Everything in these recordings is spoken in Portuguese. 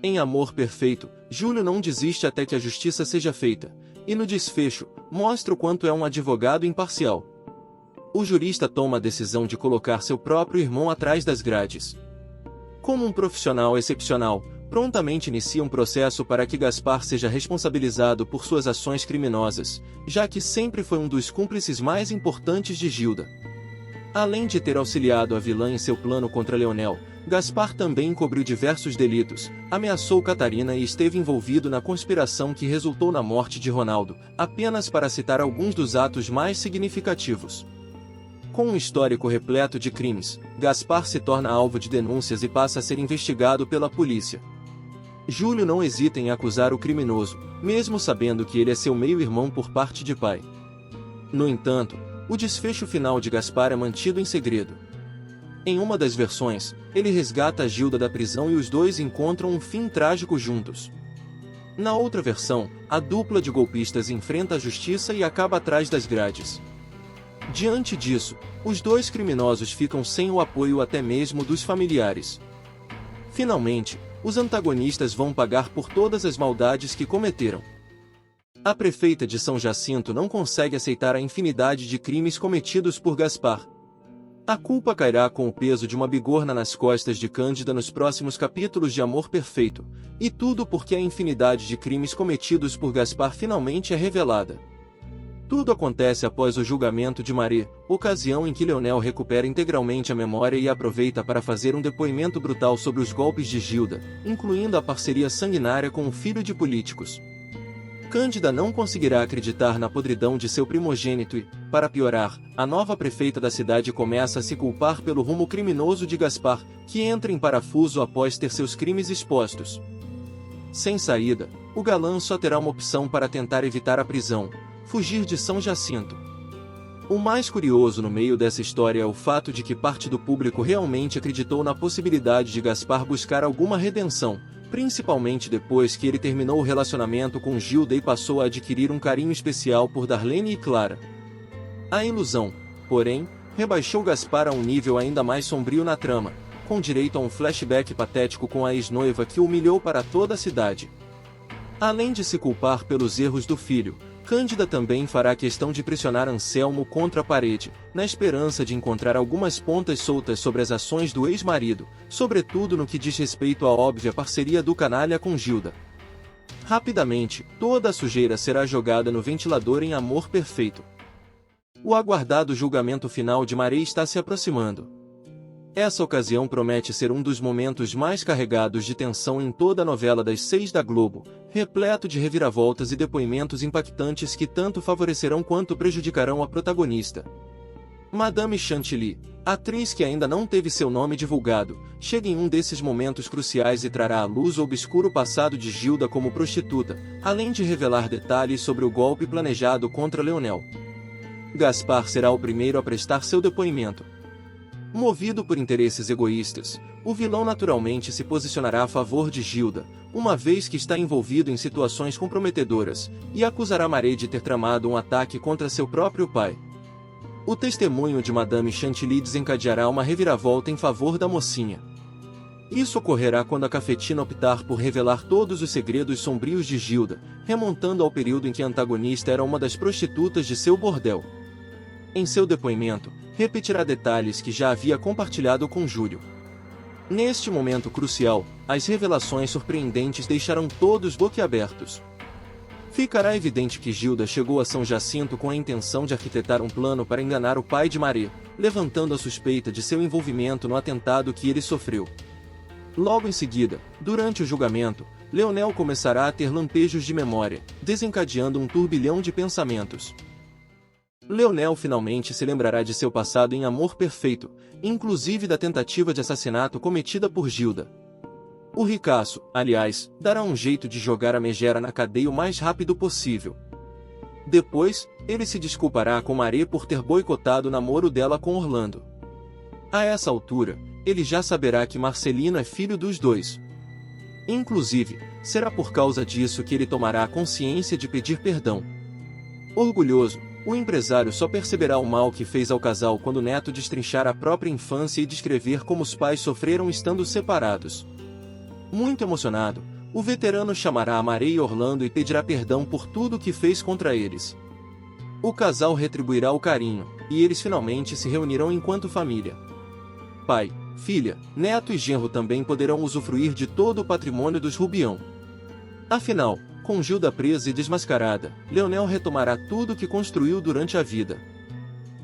Em Amor Perfeito, Júlio não desiste até que a justiça seja feita, e no desfecho, mostra o quanto é um advogado imparcial. O jurista toma a decisão de colocar seu próprio irmão atrás das grades. Como um profissional excepcional, prontamente inicia um processo para que Gaspar seja responsabilizado por suas ações criminosas, já que sempre foi um dos cúmplices mais importantes de Gilda. Além de ter auxiliado a vilã em seu plano contra Leonel, Gaspar também encobriu diversos delitos, ameaçou Catarina e esteve envolvido na conspiração que resultou na morte de Ronaldo, apenas para citar alguns dos atos mais significativos. Com um histórico repleto de crimes, Gaspar se torna alvo de denúncias e passa a ser investigado pela polícia. Júlio não hesita em acusar o criminoso, mesmo sabendo que ele é seu meio-irmão por parte de pai. No entanto, o desfecho final de Gaspar é mantido em segredo. Em uma das versões, ele resgata a Gilda da prisão e os dois encontram um fim trágico juntos. Na outra versão, a dupla de golpistas enfrenta a justiça e acaba atrás das grades. Diante disso, os dois criminosos ficam sem o apoio até mesmo dos familiares. Finalmente, os antagonistas vão pagar por todas as maldades que cometeram. A prefeita de São Jacinto não consegue aceitar a infinidade de crimes cometidos por Gaspar. A culpa cairá com o peso de uma bigorna nas costas de Cândida nos próximos capítulos de Amor Perfeito, e tudo porque a infinidade de crimes cometidos por Gaspar finalmente é revelada. Tudo acontece após o julgamento de Maré, ocasião em que Leonel recupera integralmente a memória e aproveita para fazer um depoimento brutal sobre os golpes de Gilda, incluindo a parceria sanguinária com o filho de políticos. Cândida não conseguirá acreditar na podridão de seu primogênito e, para piorar, a nova prefeita da cidade começa a se culpar pelo rumo criminoso de Gaspar, que entra em parafuso após ter seus crimes expostos. Sem saída, o galã só terá uma opção para tentar evitar a prisão: fugir de São Jacinto. O mais curioso no meio dessa história é o fato de que parte do público realmente acreditou na possibilidade de Gaspar buscar alguma redenção, principalmente depois que ele terminou o relacionamento com Gilda e passou a adquirir um carinho especial por Darlene e Clara. A ilusão, porém, rebaixou Gaspar a um nível ainda mais sombrio na trama, com direito a um flashback patético com a ex-noiva que o humilhou para toda a cidade. Além de se culpar pelos erros do filho, Cândida também fará questão de pressionar Anselmo contra a parede, na esperança de encontrar algumas pontas soltas sobre as ações do ex-marido, sobretudo no que diz respeito à óbvia parceria do canalha com Gilda. Rapidamente, toda a sujeira será jogada no ventilador em Amor Perfeito. O aguardado julgamento final de Maré está se aproximando. Essa ocasião promete ser um dos momentos mais carregados de tensão em toda a novela das 6 da Globo, repleto de reviravoltas e depoimentos impactantes que tanto favorecerão quanto prejudicarão a protagonista. Madame Chantilly, atriz que ainda não teve seu nome divulgado, chega em um desses momentos cruciais e trará à luz o obscuro passado de Gilda como prostituta, além de revelar detalhes sobre o golpe planejado contra Leonel. Gaspar será o primeiro a prestar seu depoimento. Movido por interesses egoístas, o vilão naturalmente se posicionará a favor de Gilda, uma vez que está envolvido em situações comprometedoras, e acusará Maré de ter tramado um ataque contra seu próprio pai. O testemunho de Madame Chantilly desencadeará uma reviravolta em favor da mocinha. Isso ocorrerá quando a cafetina optar por revelar todos os segredos sombrios de Gilda, remontando ao período em que a antagonista era uma das prostitutas de seu bordel. Em seu depoimento, repetirá detalhes que já havia compartilhado com Júlio. Neste momento crucial, as revelações surpreendentes deixarão todos boquiabertos. Ficará evidente que Gilda chegou a São Jacinto com a intenção de arquitetar um plano para enganar o pai de Maré, levantando a suspeita de seu envolvimento no atentado que ele sofreu. Logo em seguida, durante o julgamento, Leonel começará a ter lampejos de memória, desencadeando um turbilhão de pensamentos. Leonel finalmente se lembrará de seu passado em Amor Perfeito, inclusive da tentativa de assassinato cometida por Gilda. O ricaço, aliás, dará um jeito de jogar a megera na cadeia o mais rápido possível. Depois, ele se desculpará com Maré por ter boicotado o namoro dela com Orlando. A essa altura, ele já saberá que Marcelino é filho dos dois. Inclusive, será por causa disso que ele tomará a consciência de pedir perdão. Orgulhoso, o empresário só perceberá o mal que fez ao casal quando o neto destrinchar a própria infância e descrever como os pais sofreram estando separados. Muito emocionado, o veterano chamará a Mare e Orlando e pedirá perdão por tudo que fez contra eles. O casal retribuirá o carinho, e eles finalmente se reunirão enquanto família. Pai, filha, neto e genro também poderão usufruir de todo o patrimônio dos Rubião. Afinal, com Gilda presa e desmascarada, Leonel retomará tudo que construiu durante a vida.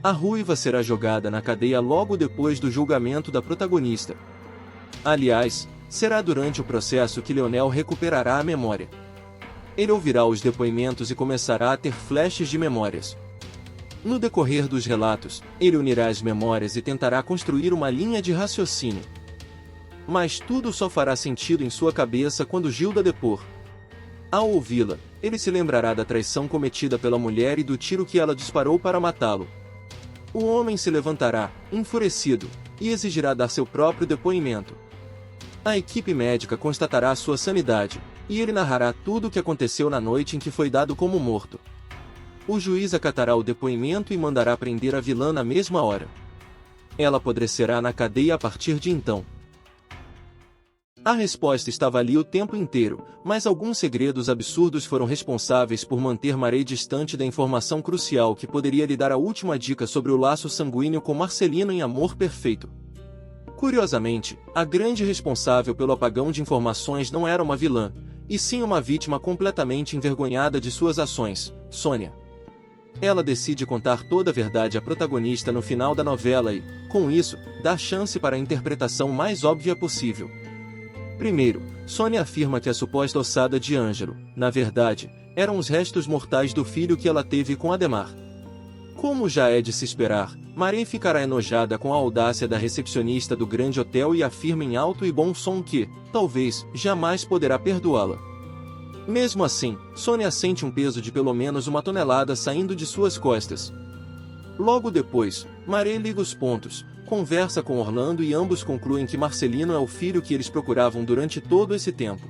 A ruiva será jogada na cadeia logo depois do julgamento da protagonista. Aliás, será durante o processo que Leonel recuperará a memória. Ele ouvirá os depoimentos e começará a ter flashes de memórias. No decorrer dos relatos, ele unirá as memórias e tentará construir uma linha de raciocínio. Mas tudo só fará sentido em sua cabeça quando Gilda depor. Ao ouvi-la, ele se lembrará da traição cometida pela mulher e do tiro que ela disparou para matá-lo. O homem se levantará, enfurecido, e exigirá dar seu próprio depoimento. A equipe médica constatará sua sanidade, e ele narrará tudo o que aconteceu na noite em que foi dado como morto. O juiz acatará o depoimento e mandará prender a vilã na mesma hora. Ela apodrecerá na cadeia a partir de então. A resposta estava ali o tempo inteiro, mas alguns segredos absurdos foram responsáveis por manter Mare distante da informação crucial que poderia lhe dar a última dica sobre o laço sanguíneo com Marcelino em Amor Perfeito. Curiosamente, a grande responsável pelo apagão de informações não era uma vilã, e sim uma vítima completamente envergonhada de suas ações, Sônia. Ela decide contar toda a verdade à protagonista no final da novela e, com isso, dá chance para a interpretação mais óbvia possível. Primeiro, Sônia afirma que a suposta ossada de Ângelo, na verdade, eram os restos mortais do filho que ela teve com Ademar. Como já é de se esperar, Mare ficará enojada com a audácia da recepcionista do grande hotel e afirma em alto e bom som que, talvez, jamais poderá perdoá-la. Mesmo assim, Sônia sente um peso de pelo menos 1 tonelada saindo de suas costas. Logo depois, Mare liga os pontos, conversa com Orlando e ambos concluem que Marcelino é o filho que eles procuravam durante todo esse tempo.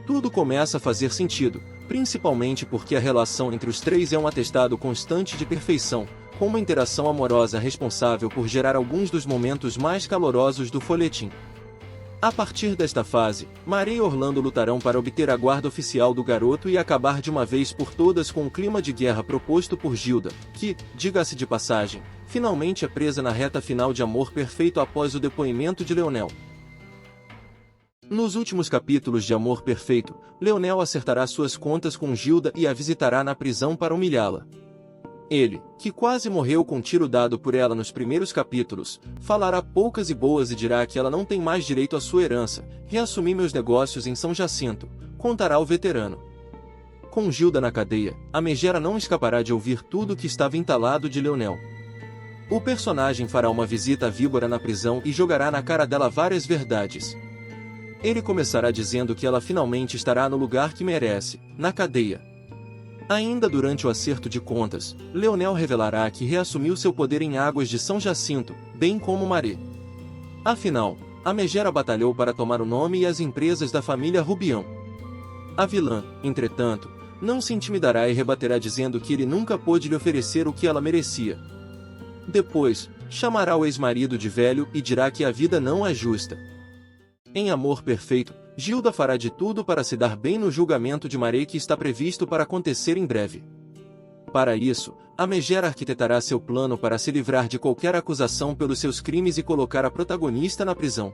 Tudo começa a fazer sentido, principalmente porque a relação entre os três é um atestado constante de perfeição, com uma interação amorosa responsável por gerar alguns dos momentos mais calorosos do folhetim. A partir desta fase, Mare e Orlando lutarão para obter a guarda oficial do garoto e acabar de uma vez por todas com o clima de guerra proposto por Gilda, que, diga-se de passagem, finalmente é presa na reta final de Amor Perfeito após o depoimento de Leonel. Nos últimos capítulos de Amor Perfeito, Leonel acertará suas contas com Gilda e a visitará na prisão para humilhá-la. Ele, que quase morreu com um tiro dado por ela nos primeiros capítulos, falará poucas e boas e dirá que ela não tem mais direito à sua herança, reassumi meus negócios em São Jacinto, contará o veterano. Com Gilda na cadeia, a megera não escapará de ouvir tudo o que estava entalado de Leonel. O personagem fará uma visita à víbora na prisão e jogará na cara dela várias verdades. Ele começará dizendo que ela finalmente estará no lugar que merece, na cadeia. Ainda durante o acerto de contas, Leonel revelará que reassumiu seu poder em Águas de São Jacinto, bem como Mare. Afinal, a megera batalhou para tomar o nome e as empresas da família Rubião. A vilã, entretanto, não se intimidará e rebaterá dizendo que ele nunca pôde lhe oferecer o que ela merecia. Depois, chamará o ex-marido de velho e dirá que a vida não é justa. Em Amor Perfeito, Gilda fará de tudo para se dar bem no julgamento de Mare que está previsto para acontecer em breve. Para isso, a megera arquitetará seu plano para se livrar de qualquer acusação pelos seus crimes e colocar a protagonista na prisão.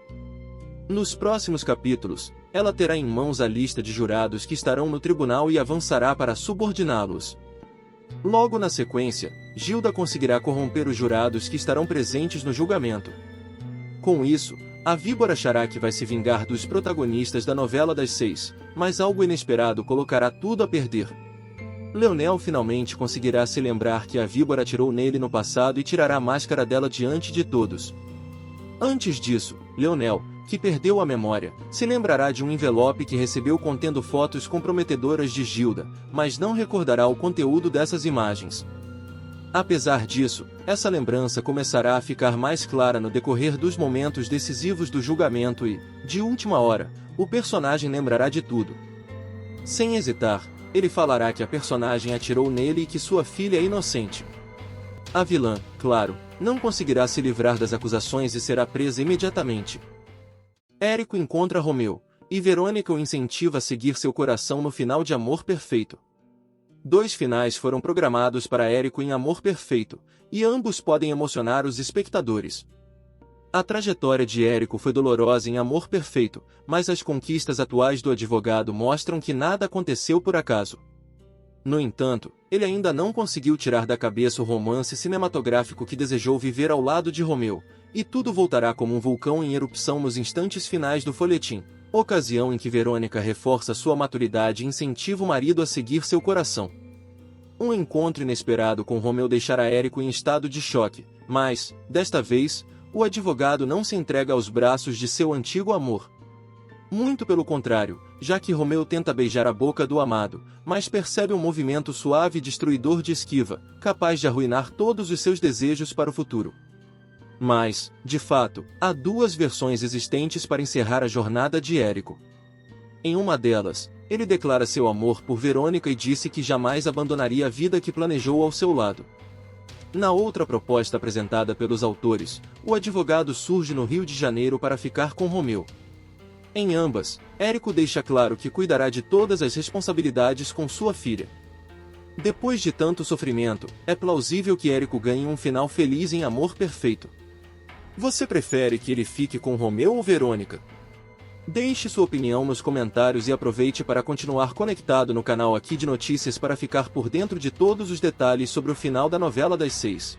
Nos próximos capítulos, ela terá em mãos a lista de jurados que estarão no tribunal e avançará para subordiná-los. Logo na sequência, Gilda conseguirá corromper os jurados que estarão presentes no julgamento. Com isso, a víbora achará que vai se vingar dos protagonistas da novela das 6, mas algo inesperado colocará tudo a perder. Leonel finalmente conseguirá se lembrar que a víbora atirou nele no passado e tirará a máscara dela diante de todos. Antes disso, Leonel, que perdeu a memória, se lembrará de um envelope que recebeu contendo fotos comprometedoras de Gilda, mas não recordará o conteúdo dessas imagens. Apesar disso, essa lembrança começará a ficar mais clara no decorrer dos momentos decisivos do julgamento e, de última hora, o personagem lembrará de tudo. Sem hesitar, ele falará que a personagem atirou nele e que sua filha é inocente. A vilã, claro, não conseguirá se livrar das acusações e será presa imediatamente. Érico encontra Romeu, e Verônica o incentiva a seguir seu coração no final de Amor Perfeito. 2 finais foram programados para Érico em Amor Perfeito, e ambos podem emocionar os espectadores. A trajetória de Érico foi dolorosa em Amor Perfeito, mas as conquistas atuais do advogado mostram que nada aconteceu por acaso. No entanto, ele ainda não conseguiu tirar da cabeça o romance cinematográfico que desejou viver ao lado de Romeu, e tudo voltará como um vulcão em erupção nos instantes finais do folhetim, ocasião em que Verônica reforça sua maturidade e incentiva o marido a seguir seu coração. Um encontro inesperado com Romeu deixará Érico em estado de choque, mas, desta vez, o advogado não se entrega aos braços de seu antigo amor. Muito pelo contrário, já que Romeu tenta beijar a boca do amado, mas percebe um movimento suave e destruidor de esquiva, capaz de arruinar todos os seus desejos para o futuro. Mas, de fato, há 2 versões existentes para encerrar a jornada de Érico. Em uma delas, ele declara seu amor por Verônica e disse que jamais abandonaria a vida que planejou ao seu lado. Na outra proposta apresentada pelos autores, o advogado surge no Rio de Janeiro para ficar com Romeu. Em ambas, Érico deixa claro que cuidará de todas as responsabilidades com sua filha. Depois de tanto sofrimento, é plausível que Érico ganhe um final feliz em Amor Perfeito. Você prefere que ele fique com Romeu ou Verônica? Deixe sua opinião nos comentários e aproveite para continuar conectado no canal Aqui de Notícias para ficar por dentro de todos os detalhes sobre o final da novela das 6.